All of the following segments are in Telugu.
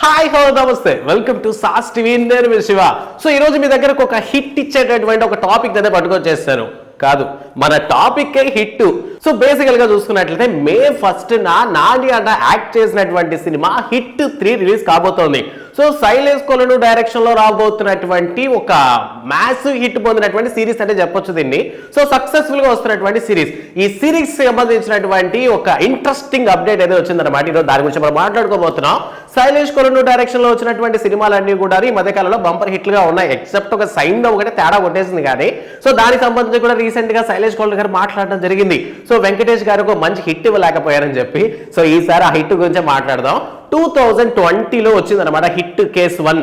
హాయ్ హలో నమస్తే వెల్కమ్ టు సాస్ టీవీ. నేను శివ. సో ఈ రోజు మీ దగ్గరకు ఒక హిట్ ఇచ్చేటటువంటి ఒక టాపిక్ అయితే పట్టుకొచ్చేస్తాను. కాదు, మన టాపిక్ హిట్. సో బేసికల్ గా చూసుకున్నట్లయితే మే 1న నాని అన్న యాక్ట్ చేసినటువంటి సినిమా హిట్ 3 రిలీజ్ కాబోతోంది. సో శైలేష్ కొలను డైరెక్షన్ లో రాబోతున్నటువంటి ఒక మ్యాసివ్ హిట్ పొందినటువంటి సిరీస్ అంటే చెప్పొచ్చు దీన్ని. సో సక్సెస్ఫుల్ గా వస్తున్నటువంటి సిరీస్. ఈ సిరీస్ సంబంధించినటువంటి ఒక ఇంట్రెస్టింగ్ అప్డేట్ అయితే వచ్చిందన్నమాట. ఈరోజు దాని గురించి మనం మాట్లాడుకోబోతున్నాం. శైలేష్ కొలను డైరెక్షన్ లో వచ్చినటువంటి సినిమాలన్నీ కూడా ఈ మధ్యకాలంలో బంపర్ హిట్లు గా ఉన్నాయి. ఎక్సెప్ట్ ఒక సైన్ ఒకటే తేడా కొట్టేసింది కానీ. సో దానికి సంబంధించి కూడా రీసెంట్ గా శైలేష్ కొలను గారు మాట్లాడడం జరిగింది. సో వెంకటేష్ గారు ఒక మంచి హిట్ ఇవ్వలేకపోయారని చెప్పి. సో ఈసారి ఆ హిట్ గురించి మాట్లాడదాం. 2020లో వచ్చిందనమాట హిట్ కేస్ 1.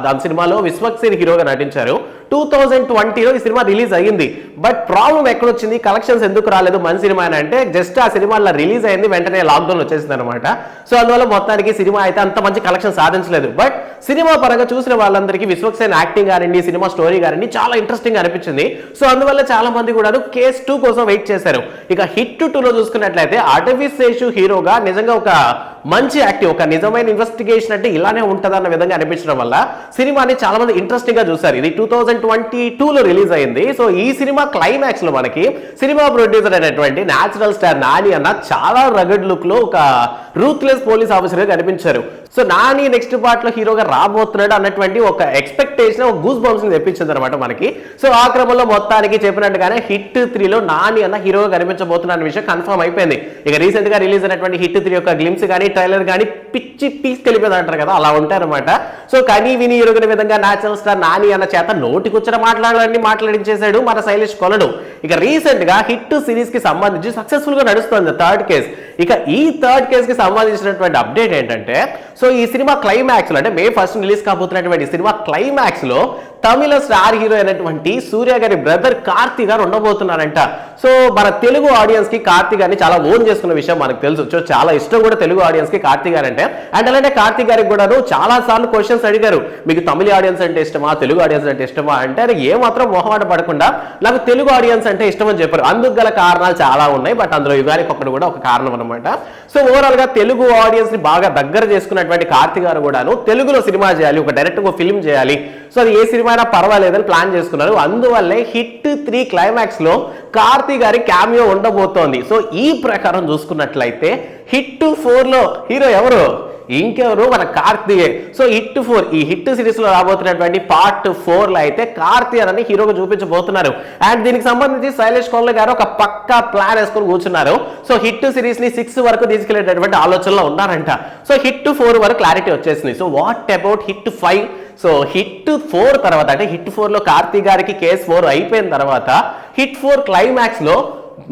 దాని సినిమాలో విశ్వక్సేన్ హీరోగా నటించారు. 2020లో ఈ సినిమా రిలీజ్ అయ్యింది. బట్ ప్రాబ్లం ఎక్కడొచ్చింది, కలెక్షన్స్ ఎందుకు రాలేదు మన సినిమా అని అంటే, జస్ట్ ఆ సినిమా రిలీజ్ అయింది వెంటనే లాక్డౌన్ వచ్చేసింది అనమాట. సో అందువల్ల మొత్తానికి సినిమా అయితే అంత మంచి కలెక్షన్ సాధించలేదు. బట్ సినిమా పరంగా చూసిన వాళ్ళందరికీ విశ్వక్సేన్ యాక్టింగ్ కానివ్వండి, సినిమా స్టోరీ కానివ్వండి చాలా ఇంట్రెస్టింగ్ అనిపించింది. సో అందువల్ల చాలా మంది కూడా కేస్ 2 కోసం వెయిట్ చేశారు. ఇక హిట్ 2లో చూసుకున్నట్లయితే అటవీ శేషు హీరోగా నిజంగా ఒక మంచి యాక్టివ్, ఒక నిజమైన ఇన్వెస్టిగేషన్ అంటే ఇలానే ఉంటదన్న విధంగా అనిపించడం వల్ల సినిమాని చాలా మంది ఇంట్రెస్టింగ్ గా చూసారు. ఇది 2022లో రిలీజ్ అయింది. సో ఈ సినిమా క్లైమాక్స్ లో మనకి సినిమా ప్రొడ్యూసర్ అయినటువంటి న్యాచురల్ స్టార్ నాని అన్న చాలా రగడ్ లుక్ లో ఒక రూత్లెస్ పోలీస్ ఆఫీసర్ గా కనిపించారు. సో నాని నెక్స్ట్ పార్ట్ లో హీరోగా రాబోతున్నాడు అన్నటువంటి ఒక ఎక్స్పెక్టేషన్, ఒక గూస్ బంప్స్ ని తెప్పించింది అనమాట మనకి. సో ఆ క్రమంలో మొత్తానికి చెప్పినట్టుగానే హిట్ 3లో నాని అన్న హీరోగా కనిపించబోతున్న విషయం కన్ఫర్మ్ అయిపోయింది. ఇక రీసెంట్ గా రిలీజ్ అయినటువంటి హిట్ 3 యొక్క గ్లిమ్స్ కానీ ట్రైలర్ కానీ పిచ్చి పీసుకెళ్ళిపోయింది అంటారు కదా, అలా ఉంటారనమాట. సో కనీ విని ఎరుగిన విధంగా న్యాచురల్ స్టార్ నాని అన్న చేత నోటికొచ్చిన మాట్లాడించేశాడు మన శైలేష్ కొలను. ఇక రీసెంట్ గా హిట్ సిరీస్ కి సంబంధించి సక్సెస్ఫుల్ గా నడుస్తుంది థర్డ్ కేస్. ఇక ఈ థర్డ్ కేస్ కి సంబంధించినటువంటి అప్డేట్ ఏంటంటే, సో ఈ సినిమా క్లైమాక్స్ లో అంటే మే 1 రిలీజ్ కాబోతున్నటువంటి సినిమా క్లైమాక్స్ లో తమిళ స్టార్ హీరో అయినటువంటి సూర్య గారి బ్రదర్ కార్తీ గారు ఉండబోతున్నారంట. సో మన తెలుగు ఆడియన్స్ కి కార్తీ గారిని చాలా ఓన్ చేసుకున్న విషయం మనకు తెలుసు. సో చాలా ఇష్టం కూడా తెలుగు ఆడియన్స్ కి కార్తీ గారు అంటే. అండ్ అలానే కార్తీ గారికి కూడా చాలా సార్లు క్వశ్చన్స్ అడిగారు, మీకు తమిళ ఆడియన్స్ అంటే ఇష్టమా, తెలుగు ఆడియన్స్ అంటే ఇష్టమా అంటే, అది ఏమాత్రం మొహమాట పడకుండా నాకు తెలుగు ఆడియన్స్ అంటే ఇష్టం అని చెప్పారు. అందుకు గల కారణాలు చాలా ఉన్నాయి, బట్ అందులో యుగానికి ఒకటి కూడా ఒక కారణం అనమాట. సో ఓవరాల్ గా తెలుగు ఆడియన్స్ ని బాగా దగ్గర చేసుకున్నటువంటి కార్తీ గారు కూడాను తెలుగులో సినిమా చేయాలి, ఒక డైరెక్ట్ గా ఫిల్మ్ చేయాలి. సో అది ఏ సినిమా అయినా పర్వాలేదని ప్లాన్ చేసుకున్నారు. అందువల్లే హిట్ 3 క్లైమాక్స్ లో కార్తీ గారి క్యామియో ఉండబోతోంది. సో ఈ ప్రకారం చూసుకున్నట్లయితే హిట్ 4లో హీరో ఎవరు, ఇంకెవరు, మన కార్తీయే. సో హిట్ 4 ఈ హిట్ సిరీస్ లో రాబోతున్నటువంటి పార్ట్ 4లో అయితే కార్తీ అని హీరోగా చూపించబోతున్నారు. అండ్ దీనికి సంబంధించి శైలేష్ కొలను గారు ఒక పక్కా ప్లాన్ వేసుకొని కూర్చున్నారు. సో హిట్ సిరీస్ ని 6 వరకు తీసుకెళ్లేటటువంటి ఆలోచనలో ఉన్నారంట. సో హిట్ 4 వరకు క్లారిటీ వచ్చేసింది. So what about hit 5? So hit 4 తర్వాత అంటే హిట్ 4లో కార్తీ గారికి కేస్ 4 అయిపోయిన తర్వాత హిట్ 4 క్లైమాక్స్ లో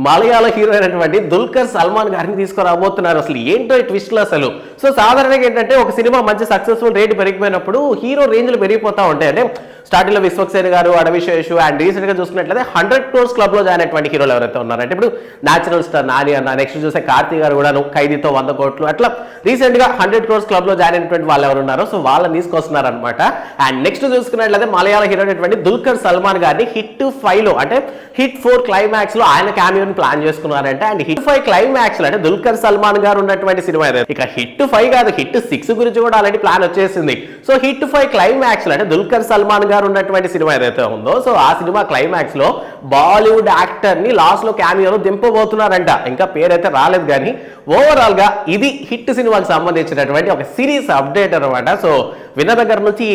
మలయాళ హీరో అయినటువంటి దుల్కర్ సల్మాన్ గారిని తీసుకురాబోతున్నారు. అసలు ఏంటో ఈ ట్విస్ట్లు అసలు. సో సాధారణంగా ఏంటంటే ఒక సినిమా మంచి సక్సెస్ఫుల్ రేట్ పెరిగిపోయినప్పుడు హీరో రేంజ్లు పెరిగిపోతా ఉంటాయి. అంటే స్టార్టింగ్ లో విశ్వక్సేన్ గారు, అటవీ శేషు, అండ్ రీసెంట్ గా చూసుకున్నట్లయితే 100 crores క్లబ్ లో జాయిన్ అయినటువంటి హీరోలు ఎవరైతే ఉన్నారంటే ఇప్పుడు న్యాచురల్ స్టార్ నాని అన్న, నెక్స్ట్ చూస్తే కార్తీ గారు కూడా ఖైదీతో 100 కోట్లు, అట్లా రీసెంట్ గా 100 crores క్లబ్ లో జాయిన్ అయినటువంటి వాళ్ళు ఎవరు ఉన్నారో సో వాళ్ళని తీసుకొస్తున్నారు అనమాట. అండ్ నెక్స్ట్ చూసుకున్నట్లయితే మలయాళ హీరో అయినటువంటి దుల్కర్ సల్మాన్ గారిని హిట్ 5లో అంటే హిట్ 4 క్లైమాక్స్ లో ఆయన క్యామియోని ప్లాన్ చేసుకున్నారంటే. అండ్ హిట్ 5 క్లైమాక్స్ లో అంటే దుల్కర్ సల్మాన్ గారు ఉన్నటువంటి సినిమా ఇక హిట్ 5 కాదు, హిట్ 6 గురించి కూడా ఆల్రెడీ ప్లాన్ వచ్చేసింది. సో హిట్ 5 క్లైమాక్స్ లో అంటే దుల్కర్ సల్మాన్ గారు ఉన్నటువంటి సినిమా ఏదైతే ఉందో సో ఆ సినిమా క్లైమాక్స్ లో బాలీవుడ్ యాక్టర్ ని లాస్ట్ లో క్యామియోలో దింపబోతున్నారంట. ఇంకా పేరైతే రాలేదు కానీ ఓవరాల్ గా ఇది హిట్ సినిమాకి సంబంధించినటువంటి ఒక సిరీస్ అప్డేట్ అనమాట. సో విన్న దగ్గర నుంచి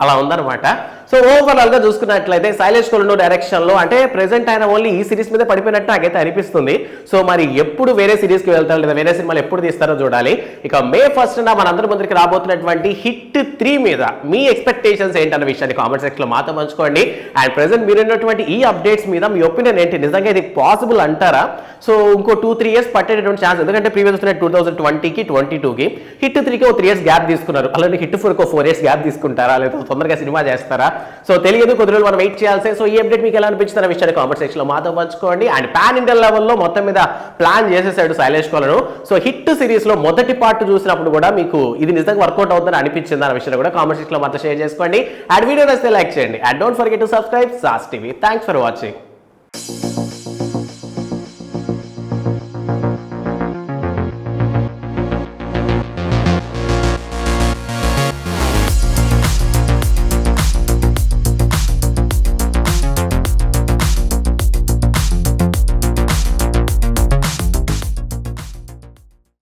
అలా ఉందన్నమాట. సో ఓవరాల్ గా చూసుకున్నట్లయితే శైలేష్ కొలను డైరెక్షన్ లో అంటే ప్రెసెంట్ ఆయన ఓన్లీ ఈ సిరీస్ మీద పడిపోయినట్టు నాకైతే అనిపిస్తుంది. సో మరి ఎప్పుడు వేరే సిరీస్ కి వెళ్తారు లేదా వేరే సినిమాలు ఎప్పుడు తీస్తారో చూడాలి. ఇక మే 1న మనందరి ముందుకి రాబోతున్నటువంటి హిట్ 3 మీద మీ ఎక్స్పెక్టేషన్స్ ఏంటన్న విషయాన్ని కామెంట్ సెక్షన్ లో మాతో పంచుకోండి. అండ్ ప్రెసెంట్ మీరున్నటువంటి ఈ అప్డేట్స్ మీద మీ ఒపీనియన్ ఏంటి, నిజంగా ఇది పాసిబుల్ అంటారా? సో ఇంకో 2-3 years పట్టేటటువంటి ఛాన్స్, ఎందుకంటే ప్రీవియస్ 2020కి 22కి హిట్ 3కి 3 years గ్యాప్ తీసుకున్నారు. అలాగే హిట్ 4కి 4 years గ్యాప్ తీసుకుంటారా, లేదా తొందరగా సినిమా చేస్తారా? సో తెలియదు, కొద్ది రోజులు మనం వెయిట్ చేయాల్సి. సో ఈ అప్డేట్ మీకు ఎలా అనిపించిన విషయాన్ని కామెంట్ సెక్షన్ లో మాతో పంచుకోండి. అండ్ పాన్ ఇండియా లెవెల్లో మొత్తం మీద ప్లాన్ చేసేసాడు శైలేష్ కొలను. సో హిట్ సిరీస్ లో మొదటి పార్ట్ చూసినప్పుడు కూడా మీకు ఇది నిజంగా వర్కౌట్ అవుతుందని అనిపించింది అన్న విషయాన్ని కూడా కామెంట్ సెక్షన్ లో మాతో షేర్ చేసుకోండి. అండ్ వీడియో నచ్చితే లైక్ చేయండి. And don't forget to subscribe sauce TV. Thanks for watching.